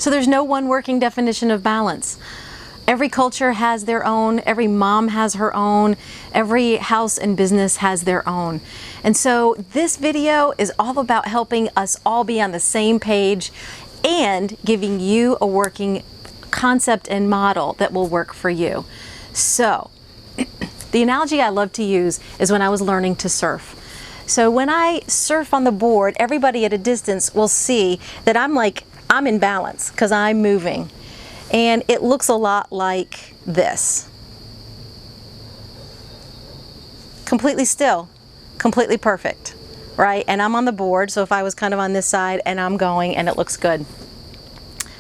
So there's no one working definition of balance. Every culture has their own, every mom has her own, every house and business has their own. And so this video is all about helping us all be on the same page and giving you a working concept and model that will work for you. So the analogy I love to use is when I was learning to surf. So when I surf on the board, everybody at a distance will see that I'm in balance because I'm moving. And it looks a lot like this. Completely still, completely perfect, right? And I'm on the board, so if I was kind of on this side and I'm going and it looks good.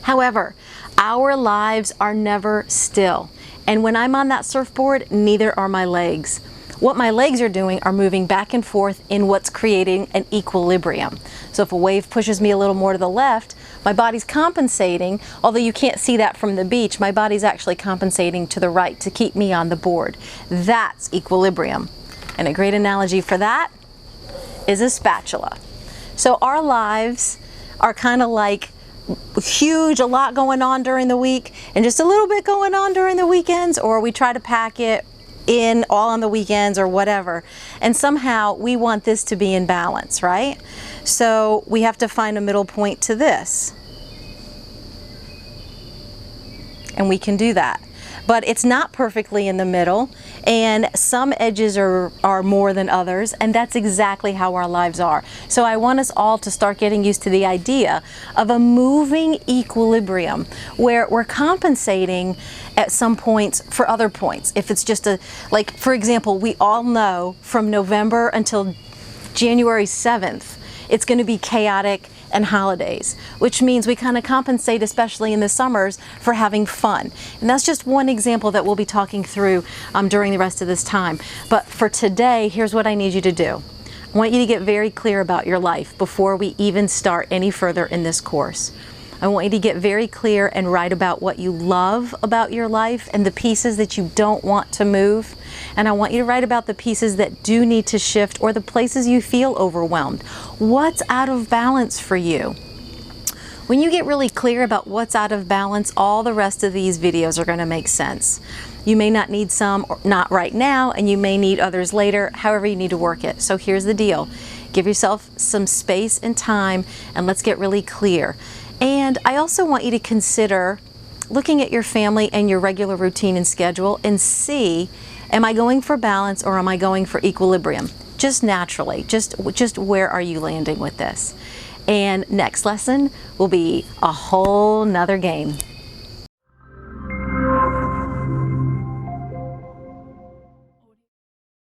However, our lives are never still. And when I'm on that surfboard, neither are my legs. What my legs are doing are moving back and forth in what's creating an equilibrium. So if a wave pushes me a little more to the left, my body's compensating, although you can't see that from the beach, my body's actually compensating to the right to keep me on the board. That's equilibrium. And a great analogy for that is a spatula. So our lives are kind of like huge, a lot going on during the week and just a little bit going on during the weekends, or we try to pack it in all on the weekends or whatever. And somehow we want this to be in balance, right? So we have to find a middle point to this. And we can do that. But it's not perfectly in the middle, and some edges are more than others, and that's exactly how our lives are. So I want us all to start getting used to the idea of a moving equilibrium where we're compensating at some points for other points. If it's just like for example, we all know from November until January 7th, it's going to be chaotic and holidays, which means we kind of compensate, especially in the summers, for having fun. And that's just one example that we'll be talking through during the rest of this time. But for today, here's what I need you to do. I want you to get very clear about your life before we even start any further in this course. I want you to get very clear and write about what you love about your life and the pieces that you don't want to move. And I want you to write about the pieces that do need to shift or the places you feel overwhelmed. What's out of balance for you? When you get really clear about what's out of balance, all the rest of these videos are going to make sense. You may not need some, or not right now, and you may need others later, however you need to work it. So here's the deal. Give yourself some space and time, and let's get really clear. And I also want you to consider looking at your family and your regular routine and schedule and see, am I going for balance or am I going for equilibrium? Just naturally, just where are you landing with this? And next lesson will be a whole nother game.